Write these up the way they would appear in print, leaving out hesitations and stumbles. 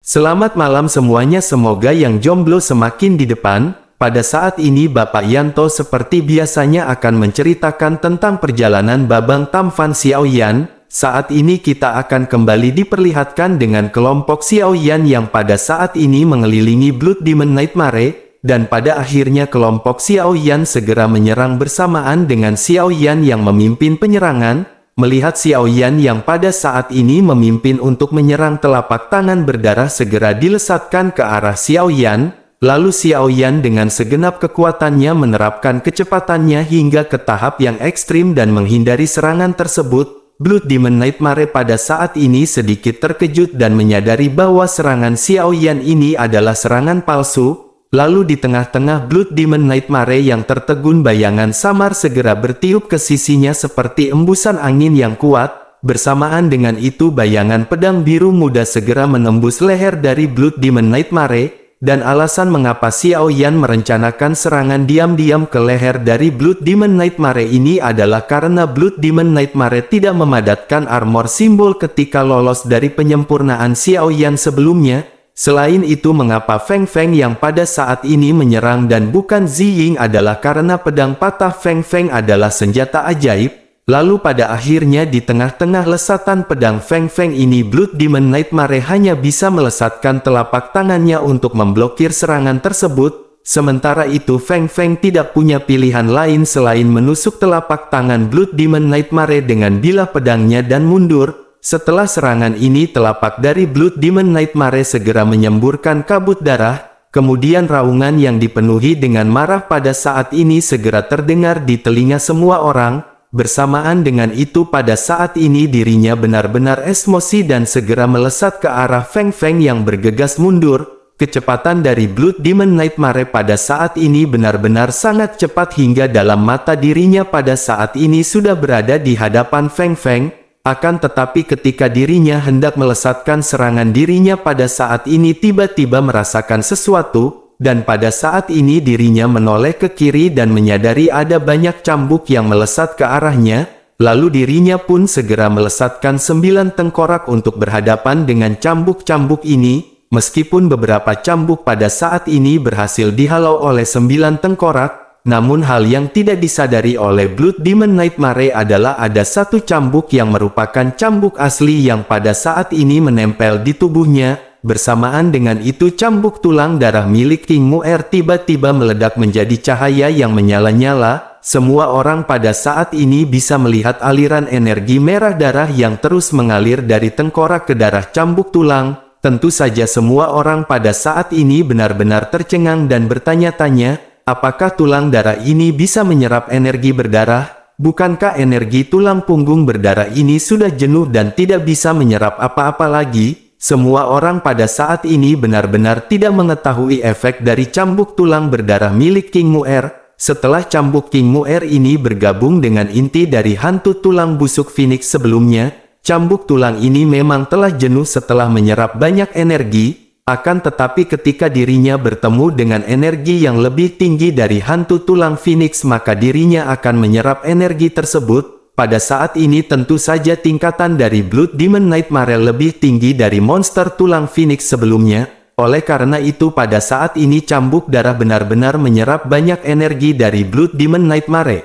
Selamat malam semuanya, semoga yang jomblo semakin di depan. Pada saat ini Bapak Yanto seperti biasanya akan menceritakan tentang perjalanan Babang Tamfan Xiaoyan. Saat ini kita akan kembali diperlihatkan dengan kelompok Xiaoyan yang pada saat ini mengelilingi Blood Demon Nightmare, dan pada akhirnya kelompok Xiaoyan segera menyerang bersamaan dengan Xiaoyan yang memimpin penyerangan. Melihat Xiaoyan yang pada saat ini memimpin untuk menyerang, telapak tangan berdarah segera dilesatkan ke arah Xiaoyan, lalu Xiaoyan dengan segenap kekuatannya menerapkan kecepatannya hingga ke tahap yang ekstrim dan menghindari serangan tersebut. Blood Demon Nightmare pada saat ini sedikit terkejut dan menyadari bahwa serangan Xiaoyan ini adalah serangan palsu. Lalu di tengah-tengah Blood Demon Nightmare yang tertegun, bayangan samar segera bertiup ke sisinya seperti embusan angin yang kuat. Bersamaan dengan itu bayangan pedang biru muda segera menembus leher dari Blood Demon Nightmare, dan alasan mengapa Xiaoyan merencanakan serangan diam-diam ke leher dari Blood Demon Nightmare ini adalah karena Blood Demon Nightmare tidak memadatkan armor simbol ketika lolos dari penyempurnaan Xiaoyan sebelumnya. Selain itu, mengapa Feng Feng yang pada saat ini menyerang dan bukan Ziying adalah karena pedang patah Feng Feng adalah senjata ajaib. Lalu pada akhirnya di tengah-tengah lesatan pedang Feng Feng ini, Blood Demon Nightmare hanya bisa melesatkan telapak tangannya untuk memblokir serangan tersebut. Sementara itu Feng Feng tidak punya pilihan lain selain menusuk telapak tangan Blood Demon Nightmare dengan bilah pedangnya dan mundur. Setelah serangan ini, telapak dari Blood Demon Nightmare segera menyemburkan kabut darah. Kemudian raungan yang dipenuhi dengan marah pada saat ini segera terdengar di telinga semua orang. Bersamaan dengan itu pada saat ini dirinya benar-benar emosi dan segera melesat ke arah Feng Feng yang bergegas mundur. Kecepatan dari Blood Demon Nightmare pada saat ini benar-benar sangat cepat hingga dalam mata dirinya pada saat ini sudah berada di hadapan Feng Feng. Akan tetapi ketika dirinya hendak melesatkan serangan, dirinya pada saat ini tiba-tiba merasakan sesuatu, dan pada saat ini dirinya menoleh ke kiri dan menyadari ada banyak cambuk yang melesat ke arahnya. Lalu dirinya pun segera melesatkan 9 tengkorak untuk berhadapan dengan cambuk-cambuk ini. Meskipun beberapa cambuk pada saat ini berhasil dihalau oleh 9 tengkorak, namun hal yang tidak disadari oleh Blood Demon Nightmare adalah ada satu cambuk yang merupakan cambuk asli yang pada saat ini menempel di tubuhnya. Bersamaan dengan itu cambuk tulang darah milik King Mu'er tiba-tiba meledak menjadi cahaya yang menyala-nyala. Semua orang pada saat ini bisa melihat aliran energi merah darah yang terus mengalir dari tengkorak ke darah cambuk tulang. Tentu saja semua orang pada saat ini benar-benar tercengang dan bertanya-tanya, apakah tulang darah ini bisa menyerap energi berdarah? Bukankah energi tulang punggung berdarah ini sudah jenuh dan tidak bisa menyerap apa-apa lagi? Semua orang pada saat ini benar-benar tidak mengetahui efek dari cambuk tulang berdarah milik King Mu'er. Setelah cambuk King Mu'er ini bergabung dengan inti dari hantu tulang busuk Phoenix sebelumnya, cambuk tulang ini memang telah jenuh setelah menyerap banyak energi. Akan tetapi ketika dirinya bertemu dengan energi yang lebih tinggi dari hantu tulang Phoenix, maka dirinya akan menyerap energi tersebut. Pada saat ini tentu saja tingkatan dari Blood Demon Nightmare lebih tinggi dari monster tulang Phoenix sebelumnya. Oleh karena itu pada saat ini cambuk darah benar-benar menyerap banyak energi dari Blood Demon Nightmare.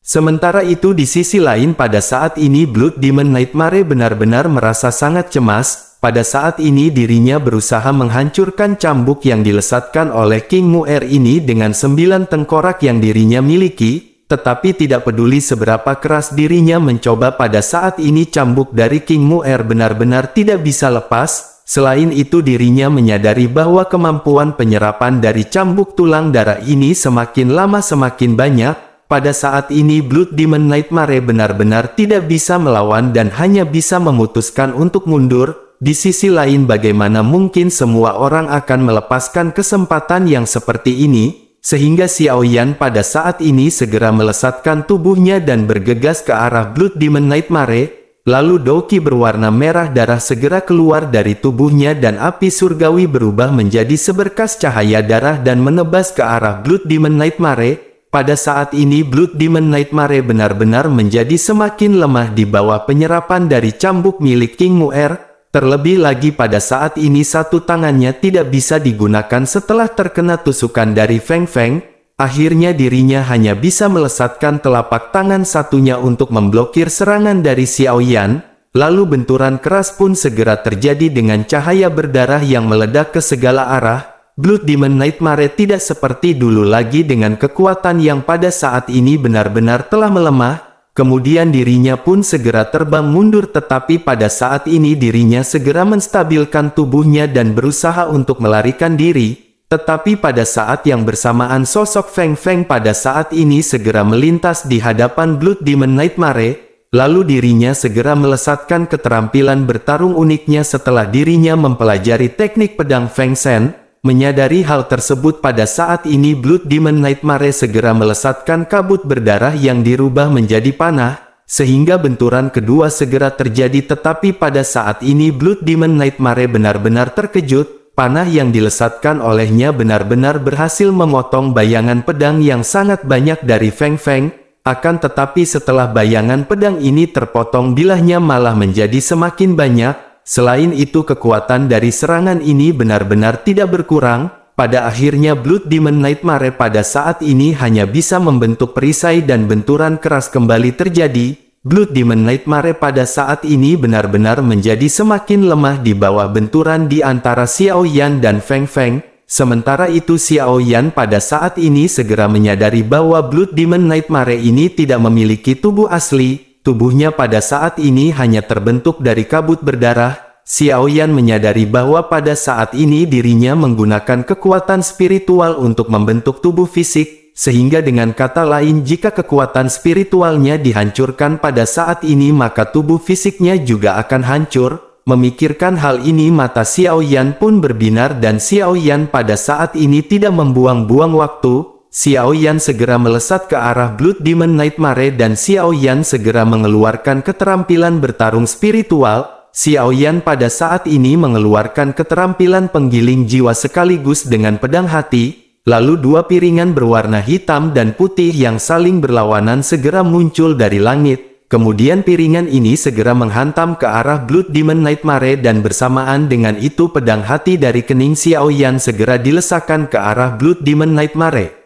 Sementara itu di sisi lain pada saat ini Blood Demon Nightmare benar-benar merasa sangat cemas. Pada saat ini dirinya berusaha menghancurkan cambuk yang dilesatkan oleh King Mu'er ini dengan 9 tengkorak yang dirinya miliki, tetapi tidak peduli seberapa keras dirinya mencoba, pada saat ini cambuk dari King Mu'er benar-benar tidak bisa lepas. Selain itu dirinya menyadari bahwa kemampuan penyerapan dari cambuk tulang darah ini semakin lama semakin banyak. Pada saat ini Blood Demon Nightmare benar-benar tidak bisa melawan dan hanya bisa memutuskan untuk mundur. Di sisi lain, bagaimana mungkin semua orang akan melepaskan kesempatan yang seperti ini, sehingga Xiaoyan pada saat ini segera melesatkan tubuhnya dan bergegas ke arah Blood Demon Nightmare. Lalu Douki berwarna merah darah segera keluar dari tubuhnya dan api surgawi berubah menjadi seberkas cahaya darah dan menebas ke arah Blood Demon Nightmare. Pada saat ini Blood Demon Nightmare benar-benar menjadi semakin lemah di bawah penyerapan dari cambuk milik King Mu'er. Terlebih lagi pada saat ini satu tangannya tidak bisa digunakan setelah terkena tusukan dari Feng Feng. Akhirnya dirinya hanya bisa melesatkan telapak tangan satunya untuk memblokir serangan dari Xiao Yan. Lalu benturan keras pun segera terjadi dengan cahaya berdarah yang meledak ke segala arah. Blood Demon Nightmare tidak seperti dulu lagi dengan kekuatan yang pada saat ini benar-benar telah melemah. Kemudian dirinya pun segera terbang mundur, tetapi pada saat ini dirinya segera menstabilkan tubuhnya dan berusaha untuk melarikan diri. Tetapi pada saat yang bersamaan sosok Feng Feng pada saat ini segera melintas di hadapan Blood Demon Nightmare. Lalu dirinya segera melesatkan keterampilan bertarung uniknya setelah dirinya mempelajari teknik pedang Feng Shen. Menyadari hal tersebut pada saat ini Blood Demon Nightmare segera melesatkan kabut berdarah yang dirubah menjadi panah, sehingga benturan kedua segera terjadi. Tetapi pada saat ini Blood Demon Nightmare benar-benar terkejut, panah yang dilesatkan olehnya benar-benar berhasil memotong bayangan pedang yang sangat banyak dari Feng Feng. Akan tetapi setelah bayangan pedang ini terpotong, bilahnya malah menjadi semakin banyak. Selain itu kekuatan dari serangan ini benar-benar tidak berkurang. Pada akhirnya Blood Demon Nightmare pada saat ini hanya bisa membentuk perisai dan benturan keras kembali terjadi. Blood Demon Nightmare pada saat ini benar-benar menjadi semakin lemah di bawah benturan di antara Xiao Yan dan Feng Feng. Sementara itu Xiao Yan pada saat ini segera menyadari bahwa Blood Demon Nightmare ini tidak memiliki tubuh asli. Tubuhnya pada saat ini hanya terbentuk dari kabut berdarah. Xiao Yan menyadari bahwa pada saat ini dirinya menggunakan kekuatan spiritual untuk membentuk tubuh fisik, sehingga dengan kata lain jika kekuatan spiritualnya dihancurkan pada saat ini maka tubuh fisiknya juga akan hancur. Memikirkan hal ini mata Xiao Yan pun berbinar dan Xiao Yan pada saat ini tidak membuang-buang waktu. Xiao Yan segera melesat ke arah Blood Demon Nightmare dan Xiao Yan segera mengeluarkan keterampilan bertarung spiritual. Xiao Yan pada saat ini mengeluarkan keterampilan penggiling jiwa sekaligus dengan pedang hati. Lalu dua piringan berwarna hitam dan putih yang saling berlawanan segera muncul dari langit. Kemudian piringan ini segera menghantam ke arah Blood Demon Nightmare dan bersamaan dengan itu pedang hati dari kening Xiao Yan segera dilesakkan ke arah Blood Demon Nightmare.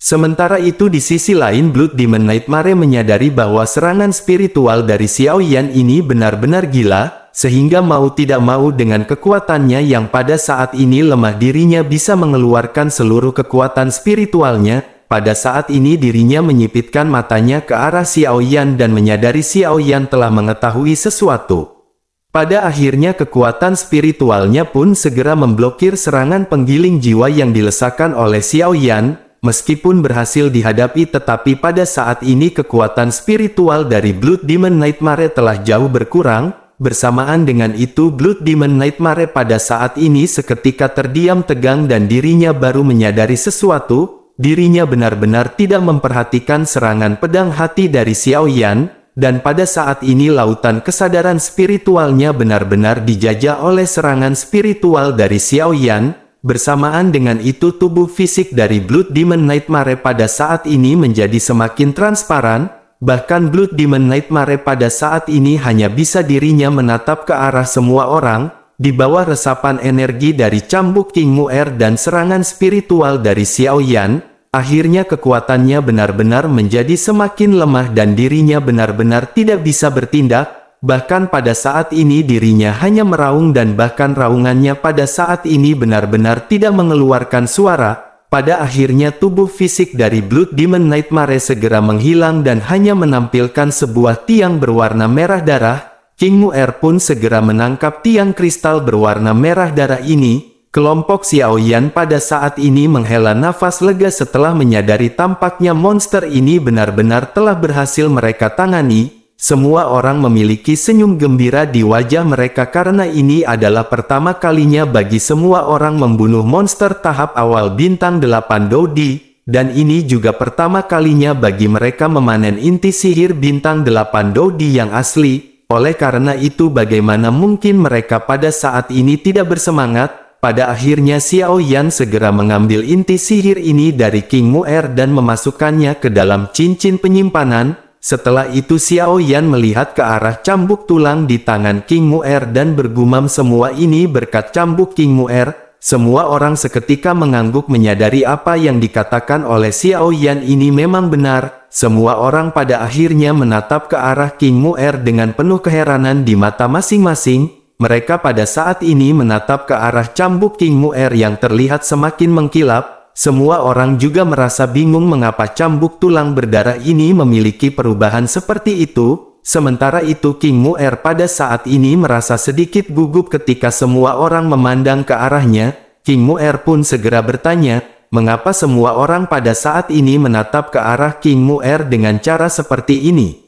Sementara itu di sisi lain Blood Demon Nightmare menyadari bahwa serangan spiritual dari Xiao Yan ini benar-benar gila, sehingga mau tidak mau dengan kekuatannya yang pada saat ini lemah dirinya bisa mengeluarkan seluruh kekuatan spiritualnya. Pada saat ini dirinya menyipitkan matanya ke arah Xiao Yan dan menyadari Xiao Yan telah mengetahui sesuatu. Pada akhirnya kekuatan spiritualnya pun segera memblokir serangan penggiling jiwa yang dilesakkan oleh Xiao Yan. Meskipun berhasil dihadapi tetapi pada saat ini kekuatan spiritual dari Blood Demon Nightmare telah jauh berkurang. Bersamaan dengan itu Blood Demon Nightmare pada saat ini seketika terdiam tegang dan dirinya baru menyadari sesuatu. Dirinya benar-benar tidak memperhatikan serangan pedang hati dari Xiao Yan. Dan pada saat ini lautan kesadaran spiritualnya benar-benar dijajah oleh serangan spiritual dari Xiao Yan. Bersamaan dengan itu tubuh fisik dari Blood Demon Nightmare pada saat ini menjadi semakin transparan. Bahkan Blood Demon Nightmare pada saat ini hanya bisa dirinya menatap ke arah semua orang. Di bawah resapan energi dari cambuk King Mu'er dan serangan spiritual dari Xiao Yan, akhirnya kekuatannya benar-benar menjadi semakin lemah dan dirinya benar-benar tidak bisa bertindak. Bahkan pada saat ini dirinya hanya meraung dan bahkan raungannya pada saat ini benar-benar tidak mengeluarkan suara. Pada akhirnya tubuh fisik dari Blood Demon Nightmare segera menghilang dan hanya menampilkan sebuah tiang berwarna merah darah. King Mu'er pun segera menangkap tiang kristal berwarna merah darah ini. Kelompok Xiao Yan pada saat ini menghela nafas lega setelah menyadari tampaknya monster ini benar-benar telah berhasil mereka tangani. Semua orang memiliki senyum gembira di wajah mereka karena ini adalah pertama kalinya bagi semua orang membunuh monster tahap awal bintang 8 Dodi, dan ini juga pertama kalinya bagi mereka memanen inti sihir bintang 8 Dodi yang asli. Oleh karena itu bagaimana mungkin mereka pada saat ini tidak bersemangat? Pada akhirnya Xiao Yan segera mengambil inti sihir ini dari King Mu'er dan memasukkannya ke dalam cincin penyimpanan. Setelah itu Xiao Yan melihat ke arah cambuk tulang di tangan King Mu'er dan bergumam, semua ini berkat cambuk King Mu'er. Semua orang seketika mengangguk menyadari apa yang dikatakan oleh Xiao Yan ini memang benar. Semua orang pada akhirnya menatap ke arah King Mu'er dengan penuh keheranan di mata masing-masing. Mereka pada saat ini menatap ke arah cambuk King Mu'er yang terlihat semakin mengkilap. Semua orang juga merasa bingung mengapa cambuk tulang berdarah ini memiliki perubahan seperti itu. Sementara itu King Mu'er pada saat ini merasa sedikit gugup ketika semua orang memandang ke arahnya. King Mu'er pun segera bertanya, mengapa semua orang pada saat ini menatap ke arah King Mu'er dengan cara seperti ini?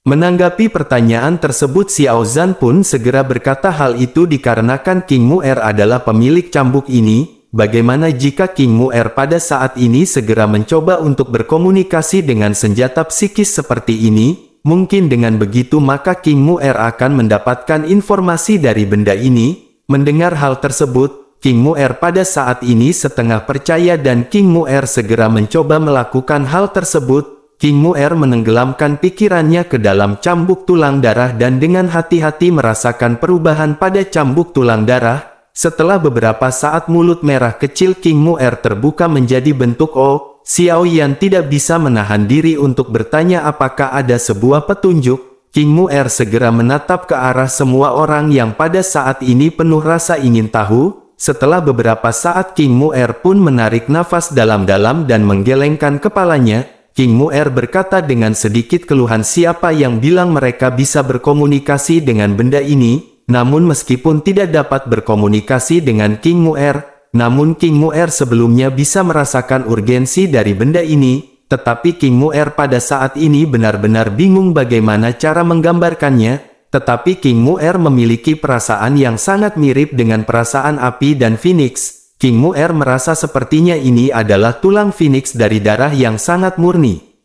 Menanggapi pertanyaan tersebut, Xiao Zhan pun segera berkata hal itu dikarenakan King Mu'er adalah pemilik cambuk ini. Bagaimana jika King Mu'er pada saat ini segera mencoba untuk berkomunikasi dengan senjata psikis seperti ini? Mungkin dengan begitu maka King Mu'er akan mendapatkan informasi dari benda ini. Mendengar hal tersebut, King Mu'er pada saat ini setengah percaya dan King Mu'er segera mencoba melakukan hal tersebut. King Mu'er menenggelamkan pikirannya ke dalam cambuk tulang darah dan dengan hati-hati merasakan perubahan pada cambuk tulang darah. Setelah beberapa saat mulut merah kecil King Mu'er terbuka menjadi bentuk O. Xiao Yan tidak bisa menahan diri untuk bertanya apakah ada sebuah petunjuk. King Mu'er segera menatap ke arah semua orang yang pada saat ini penuh rasa ingin tahu. Setelah beberapa saat King Mu'er pun menarik nafas dalam-dalam dan menggelengkan kepalanya. King Mu'er berkata dengan sedikit keluhan, siapa yang bilang mereka bisa berkomunikasi dengan benda ini? Namun meskipun tidak dapat berkomunikasi dengan King Mu'er, namun King Mu'er sebelumnya bisa merasakan urgensi dari benda ini, tetapi King Mu'er pada saat ini benar-benar bingung bagaimana cara menggambarkannya. Tetapi King Mu'er memiliki perasaan yang sangat mirip dengan perasaan api dan Phoenix. King Mu'er merasa sepertinya ini adalah tulang Phoenix dari darah yang sangat murni.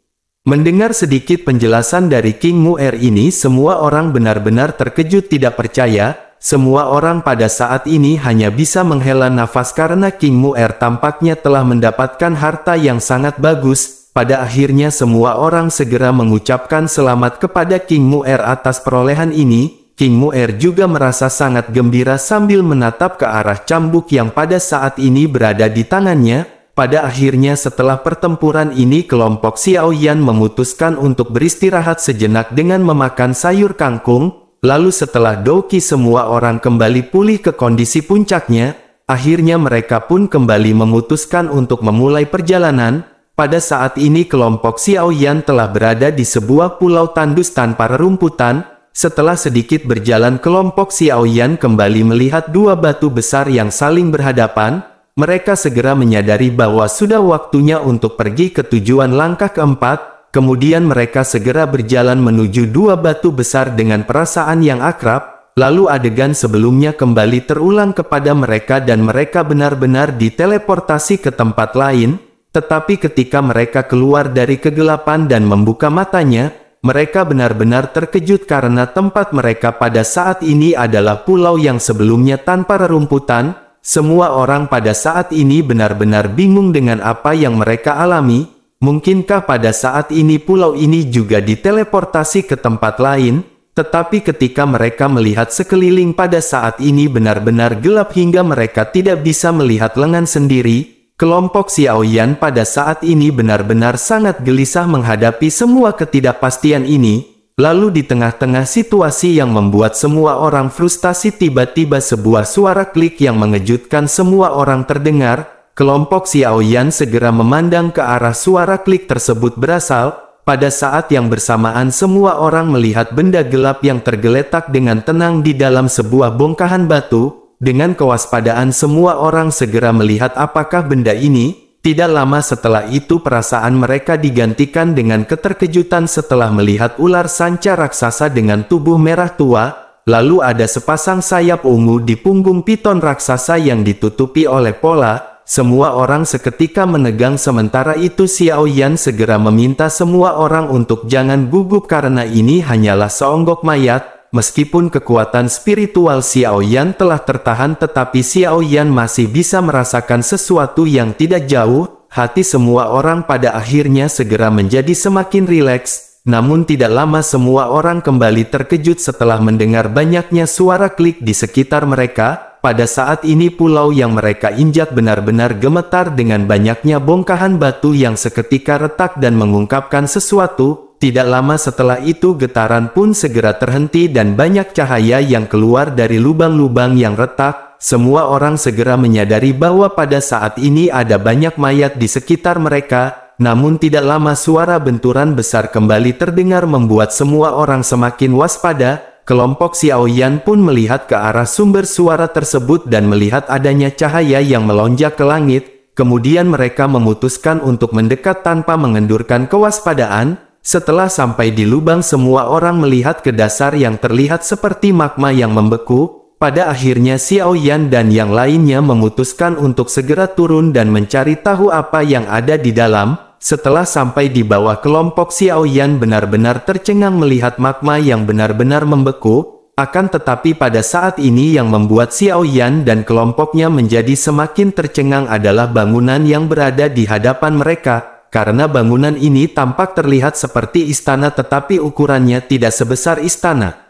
Mendengar sedikit penjelasan dari King Mu'er ini, semua orang benar-benar terkejut tidak percaya. Semua orang pada saat ini hanya bisa menghela nafas karena King Mu'er tampaknya telah mendapatkan harta yang sangat bagus. Pada akhirnya semua orang segera mengucapkan selamat kepada King Mu'er atas perolehan ini. King Mu'er juga merasa sangat gembira sambil menatap ke arah cambuk yang pada saat ini berada di tangannya. Pada akhirnya setelah pertempuran ini kelompok Xiao Yan memutuskan untuk beristirahat sejenak dengan memakan sayur kangkung. Lalu setelah Doki semua orang kembali pulih ke kondisi puncaknya, akhirnya mereka pun kembali memutuskan untuk memulai perjalanan. Pada saat ini kelompok Xiao Yan telah berada di sebuah pulau tandus tanpa rerumputan. Setelah sedikit berjalan kelompok Xiao Yan kembali melihat dua batu besar yang saling berhadapan. Mereka segera menyadari bahwa sudah waktunya untuk pergi ke tujuan langkah keempat. Kemudian mereka segera berjalan menuju dua batu besar dengan perasaan yang akrab. Lalu adegan sebelumnya kembali terulang kepada mereka dan mereka benar-benar diteleportasi ke tempat lain. Tetapi ketika mereka keluar dari kegelapan dan membuka matanya, mereka benar-benar terkejut karena tempat mereka pada saat ini adalah pulau yang sebelumnya tanpa rerumputan. Semua orang pada saat ini benar-benar bingung dengan apa yang mereka alami. Mungkinkah pada saat ini pulau ini juga diteleportasi ke tempat lain? Tetapi ketika mereka melihat sekeliling pada saat ini benar-benar gelap hingga mereka tidak bisa melihat lengan sendiri. Kelompok Xiao Yan pada saat ini benar-benar sangat gelisah menghadapi semua ketidakpastian ini. Lalu di tengah-tengah situasi yang membuat semua orang frustasi, tiba-tiba sebuah suara klik yang mengejutkan semua orang terdengar. Kelompok Xiao Yan segera memandang ke arah suara klik tersebut berasal. Pada saat yang bersamaan semua orang melihat benda gelap yang tergeletak dengan tenang di dalam sebuah bongkahan batu. Dengan kewaspadaan semua orang segera melihat apakah benda ini. Tidak lama setelah itu perasaan mereka digantikan dengan keterkejutan setelah melihat ular sanca raksasa dengan tubuh merah tua. Lalu ada sepasang sayap ungu di punggung piton raksasa yang ditutupi oleh pola. Semua orang seketika menegang, sementara itu Xiao Yan segera meminta semua orang untuk jangan gugup karena ini hanyalah seonggok mayat. Meskipun kekuatan spiritual Xiao Yan telah tertahan, tetapi Xiao Yan masih bisa merasakan sesuatu yang tidak jauh. Hati semua orang pada akhirnya segera menjadi semakin rileks. Namun tidak lama semua orang kembali terkejut setelah mendengar banyaknya suara klik di sekitar mereka. Pada saat ini pulau yang mereka injak benar-benar gemetar dengan banyaknya bongkahan batu yang seketika retak dan mengungkapkan sesuatu. Tidak lama setelah itu getaran pun segera terhenti dan banyak cahaya yang keluar dari lubang-lubang yang retak. Semua orang segera menyadari bahwa pada saat ini ada banyak mayat di sekitar mereka. Namun tidak lama suara benturan besar kembali terdengar membuat semua orang semakin waspada. Kelompok Xiao Yan pun melihat ke arah sumber suara tersebut dan melihat adanya cahaya yang melonjak ke langit. Kemudian mereka memutuskan untuk mendekat tanpa mengendurkan kewaspadaan. Setelah sampai di lubang semua orang melihat ke dasar yang terlihat seperti magma yang membeku. Pada akhirnya Xiao Yan dan yang lainnya memutuskan untuk segera turun dan mencari tahu apa yang ada di dalam. Setelah sampai di bawah, kelompok Xiao Yan benar-benar tercengang melihat magma yang benar-benar membeku. Akan tetapi pada saat ini yang membuat Xiao Yan dan kelompoknya menjadi semakin tercengang adalah bangunan yang berada di hadapan mereka. Karena bangunan ini tampak terlihat seperti istana tetapi ukurannya tidak sebesar istana.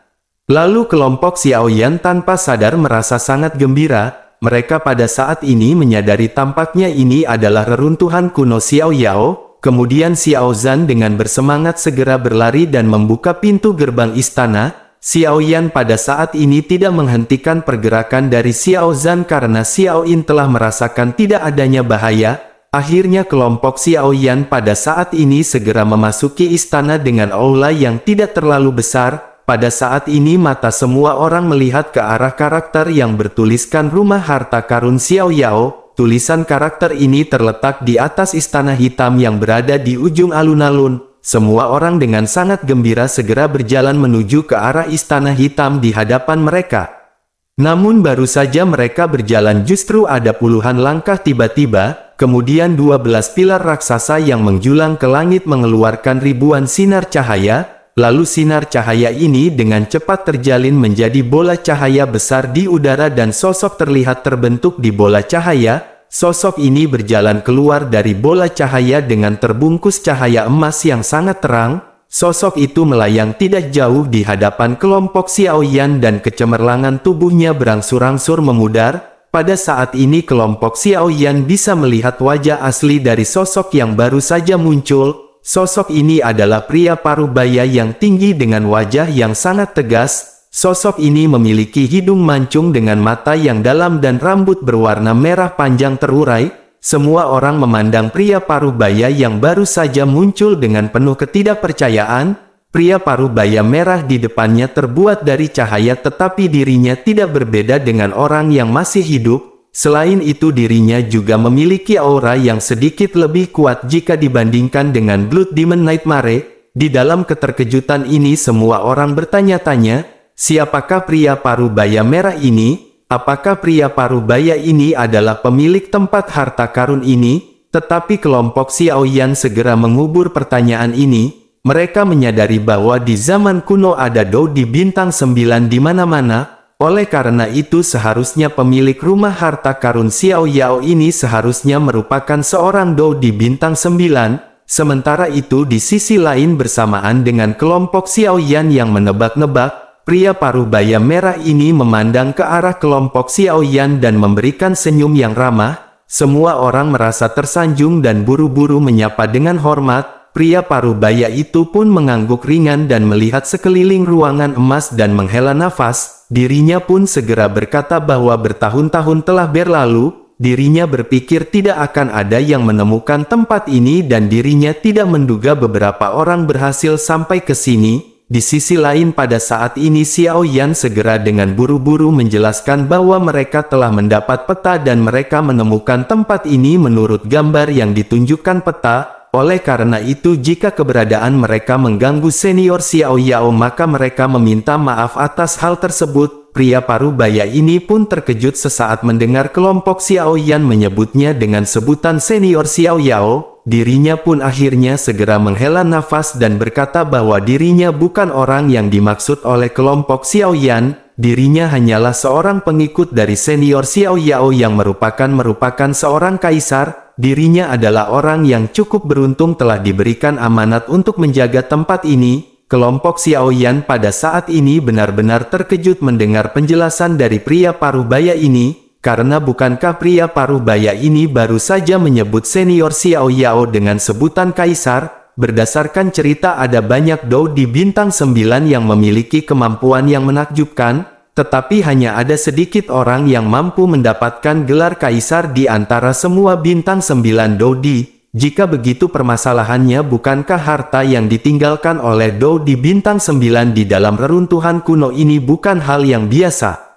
Lalu kelompok Xiao Yan tanpa sadar merasa sangat gembira. Mereka pada saat ini menyadari tampaknya ini adalah reruntuhan kuno Xiao Yao. Kemudian Xiao Zhan dengan bersemangat segera berlari dan membuka pintu gerbang istana. Xiao Yan pada saat ini tidak menghentikan pergerakan dari Xiao Zhan karena Xiao In telah merasakan tidak adanya bahaya. Akhirnya kelompok Xiao Yan pada saat ini segera memasuki istana dengan aula yang tidak terlalu besar. Pada saat ini mata semua orang melihat ke arah karakter yang bertuliskan Rumah Harta Karun Xiao Yao. Tulisan karakter ini terletak di atas istana hitam yang berada di ujung alun-alun. Semua orang dengan sangat gembira segera berjalan menuju ke arah istana hitam di hadapan mereka. Namun baru saja mereka berjalan justru ada puluhan langkah tiba-tiba, kemudian 12 pilar raksasa yang menjulang ke langit mengeluarkan ribuan sinar cahaya. Lalu sinar cahaya ini dengan cepat terjalin menjadi bola cahaya besar di udara dan sosok terlihat terbentuk di bola cahaya. Sosok ini berjalan keluar dari bola cahaya dengan terbungkus cahaya emas yang sangat terang. Sosok itu melayang tidak jauh di hadapan kelompok Xiao Yan dan kecemerlangan tubuhnya berangsur-angsur memudar. Pada saat ini kelompok Xiao Yan bisa melihat wajah asli dari sosok yang baru saja muncul. Sosok ini adalah pria parubaya yang tinggi dengan wajah yang sangat tegas. Sosok ini memiliki hidung mancung dengan mata yang dalam dan rambut berwarna merah panjang terurai. Semua orang memandang pria parubaya yang baru saja muncul dengan penuh ketidakpercayaan. Pria parubaya merah di depannya terbuat dari cahaya tetapi dirinya tidak berbeda dengan orang yang masih hidup. Selain itu dirinya juga memiliki aura yang sedikit lebih kuat jika dibandingkan dengan Blood Demon Nightmare. Di dalam keterkejutan ini semua orang bertanya-tanya, siapakah pria parubaya merah ini? Apakah pria parubaya ini adalah pemilik tempat harta karun ini? Tetapi kelompok Xiao Yan segera mengubur pertanyaan ini. Mereka menyadari bahwa di zaman kuno ada Dou di bintang 9 di mana-mana. Oleh karena itu seharusnya pemilik rumah harta karun Xiao Yao ini seharusnya merupakan seorang Dou di bintang 9. Sementara itu di sisi lain bersamaan dengan kelompok Xiao Yan yang menebak-nebak, pria parubaya merah ini memandang ke arah kelompok Xiao Yan dan memberikan senyum yang ramah. Semua orang merasa tersanjung dan buru-buru menyapa dengan hormat. Pria parubaya itu pun mengangguk ringan dan melihat sekeliling ruangan emas dan menghela nafas. Dirinya pun segera berkata bahwa bertahun-tahun telah berlalu. Dirinya berpikir tidak akan ada yang menemukan tempat ini dan dirinya tidak menduga beberapa orang berhasil sampai ke sini. Di sisi lain pada saat ini Xiao Yan segera dengan buru-buru menjelaskan bahwa mereka telah mendapat peta dan mereka menemukan tempat ini menurut gambar yang ditunjukkan peta. Oleh karena itu jika keberadaan mereka mengganggu senior Xiao Yao maka mereka meminta maaf atas hal tersebut. Pria parubaya ini pun terkejut sesaat mendengar kelompok Xiao Yan menyebutnya dengan sebutan senior Xiao Yao. Dirinya pun akhirnya segera menghela nafas dan berkata bahwa dirinya bukan orang yang dimaksud oleh kelompok Xiao Yan. Dirinya hanyalah seorang pengikut dari senior Xiao Yao yang merupakan seorang kaisar. dirinya adalah orang yang cukup beruntung telah diberikan amanat untuk menjaga tempat ini. Kelompok Xiaoyan pada saat ini benar-benar terkejut mendengar penjelasan dari pria parubaya ini, karena bukankah pria parubaya ini baru saja menyebut senior Xiao Yao dengan sebutan kaisar? Berdasarkan cerita ada banyak dou di bintang 9 yang memiliki kemampuan yang menakjubkan, tetapi hanya ada sedikit orang yang mampu mendapatkan gelar kaisar di antara semua bintang 9 Dodi. Jika begitu permasalahannya bukankah harta yang ditinggalkan oleh Dou di bintang 9 di dalam reruntuhan kuno ini bukan hal yang biasa?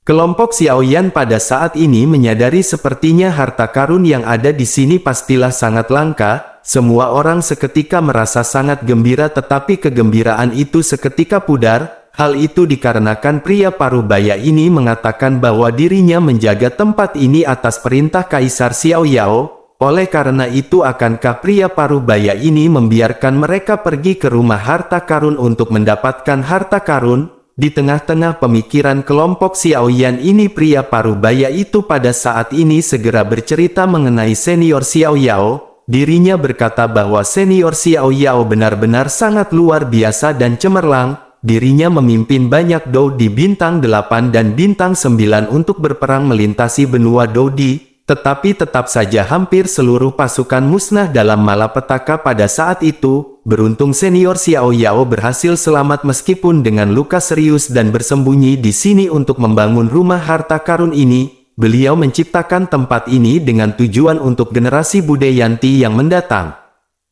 Kelompok Xiaoyan pada saat ini menyadari sepertinya harta karun yang ada di sini pastilah sangat langka. Semua orang seketika merasa sangat gembira tetapi kegembiraan itu seketika pudar. Hal itu dikarenakan pria parubaya ini mengatakan bahwa dirinya menjaga tempat ini atas perintah Kaisar Xiao Yao. Oleh karena itu akankah pria parubaya ini membiarkan mereka pergi ke rumah harta karun untuk mendapatkan harta karun? Di tengah-tengah pemikiran kelompok Xiaoyan ini pria parubaya itu pada saat ini segera bercerita mengenai senior Xiao Yao. Dirinya berkata bahwa senior Xiao Yao benar-benar sangat luar biasa dan cemerlang. Dirinya memimpin banyak dou di bintang 8 dan bintang 9 untuk berperang melintasi benua Dodi, tetapi tetap saja hampir seluruh pasukan musnah dalam malapetaka pada saat itu. Beruntung senior Xiao Yao berhasil selamat meskipun dengan luka serius dan bersembunyi di sini untuk membangun rumah harta karun ini. Beliau menciptakan tempat ini dengan tujuan untuk generasi Budayanti yang mendatang.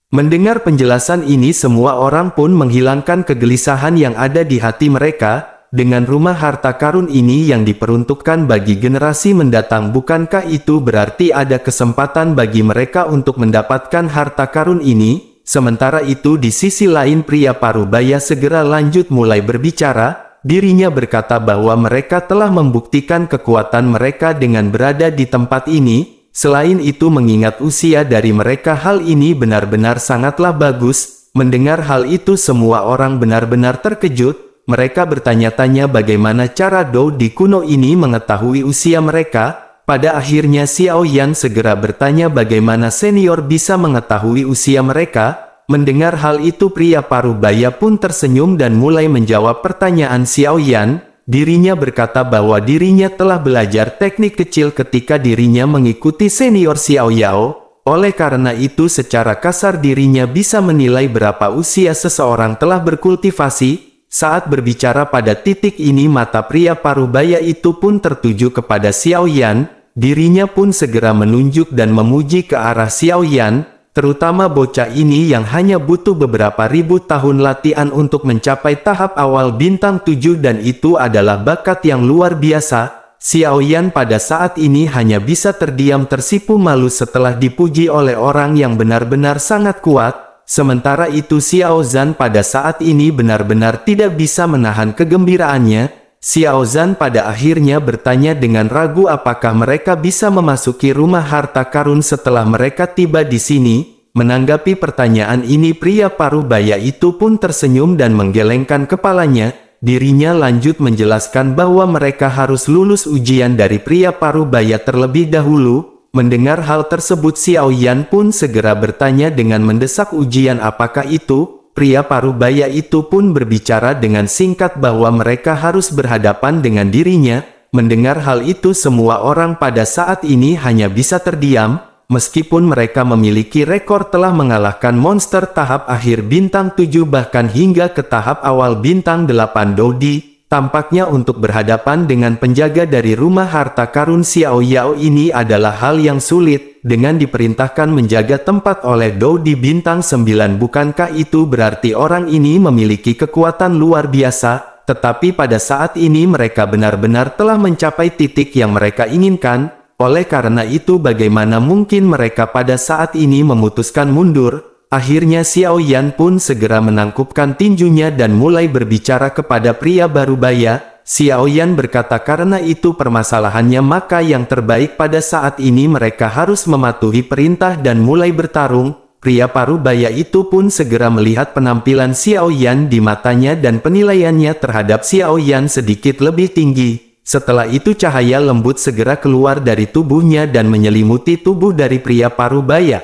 Mendengar penjelasan ini semua orang pun menghilangkan kegelisahan yang ada di hati mereka. Dengan rumah harta karun ini yang diperuntukkan bagi generasi mendatang, bukankah itu berarti ada kesempatan bagi mereka untuk mendapatkan harta karun ini? Sementara itu di sisi lain pria parubaya segera lanjut mulai berbicara. Dirinya berkata bahwa mereka telah membuktikan kekuatan mereka dengan berada di tempat ini. Selain itu mengingat usia dari mereka hal ini benar-benar sangatlah bagus. Mendengar hal itu semua orang benar-benar terkejut. Mereka bertanya-tanya bagaimana cara dou di kuno ini mengetahui usia mereka. Pada akhirnya Xiao Yan segera bertanya bagaimana senior bisa mengetahui usia mereka. Mendengar hal itu pria parubaya pun tersenyum dan mulai menjawab pertanyaan Xiao Yan. Dirinya berkata bahwa dirinya telah belajar teknik kecil ketika dirinya mengikuti senior Xiao Yao. Oleh karena itu secara kasar dirinya bisa menilai berapa usia seseorang telah berkultivasi. Saat berbicara pada titik ini mata pria parubaya itu pun tertuju kepada Xiao Yan. Dirinya pun segera menunjuk dan memuji ke arah Xiao Yan. Terutama bocah ini yang hanya butuh beberapa ribu tahun latihan untuk mencapai tahap awal bintang 7 dan itu adalah bakat yang luar biasa. Xiao Yan pada saat ini hanya bisa terdiam tersipu malu setelah dipuji oleh orang yang benar-benar sangat kuat. Sementara itu Xiao Zhan pada saat ini benar-benar tidak bisa menahan kegembiraannya. Xiao Zhan pada akhirnya bertanya dengan ragu apakah mereka bisa memasuki rumah harta karun setelah mereka tiba di sini. Menanggapi pertanyaan ini pria parubaya itu pun tersenyum dan menggelengkan kepalanya. Dirinya lanjut menjelaskan bahwa mereka harus lulus ujian dari pria parubaya terlebih dahulu. Mendengar hal tersebut Xiao Yan pun segera bertanya dengan mendesak ujian apakah itu. Pria parubaya itu pun berbicara dengan singkat bahwa mereka harus berhadapan dengan dirinya. Mendengar hal itu semua orang pada saat ini hanya bisa terdiam. Meskipun mereka memiliki rekor telah mengalahkan monster tahap akhir bintang 7 bahkan hingga ke tahap awal bintang 8 Dodi, tampaknya untuk berhadapan dengan penjaga dari rumah harta karun Xiao Yao ini adalah hal yang sulit. Dengan diperintahkan menjaga tempat oleh Dodi bintang 9 bukankah itu berarti orang ini memiliki kekuatan luar biasa? Tetapi pada saat ini mereka benar-benar telah mencapai titik yang mereka inginkan. Oleh karena itu bagaimana mungkin mereka pada saat ini memutuskan mundur? Akhirnya Xiao Yan pun segera menangkupkan tinjunya dan mulai berbicara kepada pria parubaya. Xiao Yan berkata karena itu permasalahannya maka yang terbaik pada saat ini mereka harus mematuhi perintah dan mulai bertarung. Pria parubaya itu pun segera melihat penampilan Xiao Yan di matanya dan penilaiannya terhadap Xiao Yan sedikit lebih tinggi. Setelah itu cahaya lembut segera keluar dari tubuhnya dan menyelimuti tubuh dari pria Parubaya.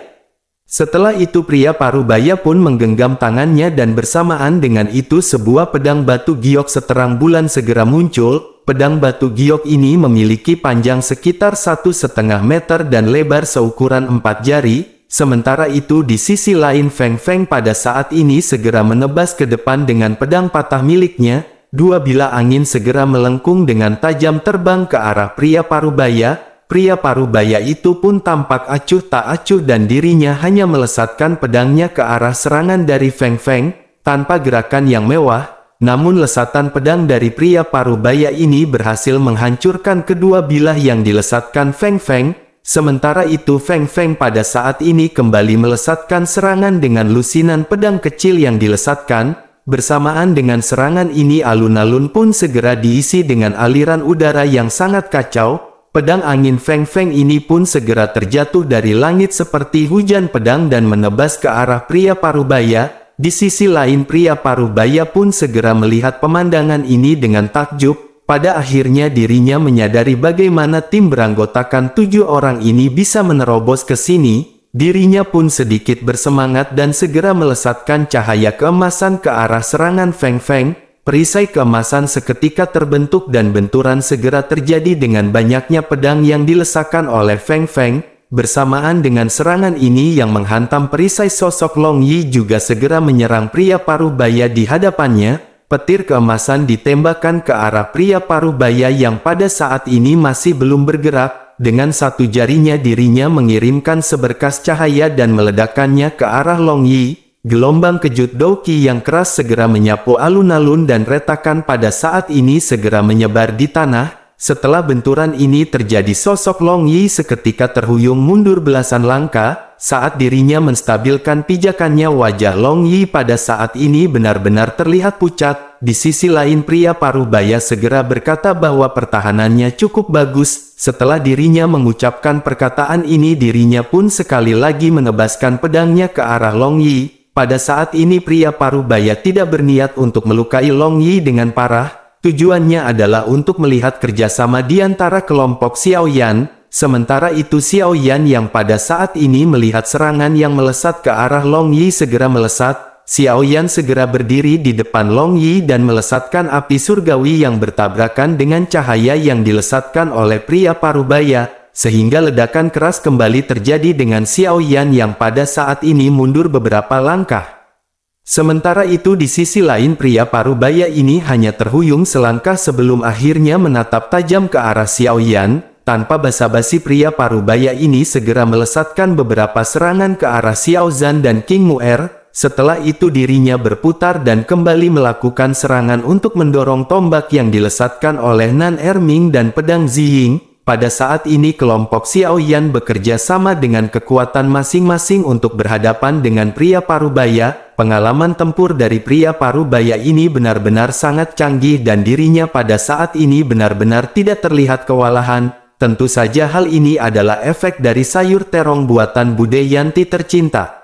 Setelah itu pria Parubaya pun menggenggam tangannya dan bersamaan dengan itu sebuah pedang batu giok seterang bulan segera muncul. Pedang batu giok ini memiliki panjang sekitar 1,5 meter dan lebar seukuran 4 jari. Sementara itu di sisi lain Feng Feng pada saat ini segera menebas ke depan dengan pedang patah miliknya. Dua bilah angin segera melengkung dengan tajam terbang ke arah pria Parubaya. Pria Parubaya itu pun tampak acuh tak acuh dan dirinya hanya melesatkan pedangnya ke arah serangan dari Feng Feng, tanpa gerakan yang mewah. Namun lesatan pedang dari pria Parubaya ini berhasil menghancurkan kedua bilah yang dilesatkan Feng Feng. Sementara itu Feng Feng pada saat ini kembali melesatkan serangan dengan lusinan pedang kecil yang dilesatkan. Bersamaan dengan serangan ini alun-alun pun segera diisi dengan aliran udara yang sangat kacau. Pedang angin Feng Feng ini pun segera terjatuh dari langit seperti hujan pedang dan menebas ke arah pria Parubaya. Di sisi lain pria Parubaya pun segera melihat pemandangan ini dengan takjub. Pada akhirnya dirinya menyadari bagaimana tim beranggotakan 7 orang ini bisa menerobos ke sini. Dirinya pun sedikit bersemangat dan segera melesatkan cahaya keemasan ke arah serangan Feng Feng. Perisai keemasan seketika terbentuk dan benturan segera terjadi dengan banyaknya pedang yang dilesakkan oleh Feng Feng. Bersamaan dengan serangan ini yang menghantam perisai, sosok Long Yi juga segera menyerang pria Parubaya di hadapannya. Petir keemasan ditembakkan ke arah pria Parubaya yang pada saat ini masih belum bergerak. Dengan satu jarinya dirinya mengirimkan seberkas cahaya dan meledakkannya ke arah Long Yi. Gelombang kejut Douqi yang keras segera menyapu alun-alun dan retakan pada saat ini segera menyebar di tanah. Setelah benturan ini terjadi sosok Long Yi seketika terhuyung mundur belasan langkah. Saat dirinya menstabilkan pijakannya wajah Long Yi pada saat ini benar-benar terlihat pucat. Di sisi lain pria Parubaya segera berkata bahwa pertahanannya cukup bagus. Setelah dirinya mengucapkan perkataan ini dirinya pun sekali lagi menebaskan pedangnya ke arah Long Yi. Pada saat ini pria Parubaya tidak berniat untuk melukai Long Yi dengan parah. Tujuannya adalah untuk melihat kerjasama di antara kelompok Xiao Yan. Sementara itu Xiao Yan yang pada saat ini melihat serangan yang melesat ke arah Long Yi segera melesat. Xiao Yan segera berdiri di depan Long Yi dan melesatkan api surgawi yang bertabrakan dengan cahaya yang dilesatkan oleh pria Parubaya. Sehingga ledakan keras kembali terjadi dengan Xiao Yan yang pada saat ini mundur beberapa langkah. Sementara itu di sisi lain pria Parubaya ini hanya terhuyung selangkah sebelum akhirnya menatap tajam ke arah Xiao Yan. Tanpa basa-basi pria Parubaya ini segera melesatkan beberapa serangan ke arah Xiao Zhan dan King Mu'er. Setelah itu dirinya berputar dan kembali melakukan serangan untuk mendorong tombak yang dilesatkan oleh Nan Erming dan pedang Ziying. Pada saat ini kelompok Xiao Yan bekerja sama dengan kekuatan masing-masing untuk berhadapan dengan pria Parubaya. Pengalaman tempur dari pria Parubaya ini benar-benar sangat canggih dan dirinya pada saat ini benar-benar tidak terlihat kewalahan. Tentu saja hal ini adalah efek dari sayur terong buatan Bude Yanti tercinta.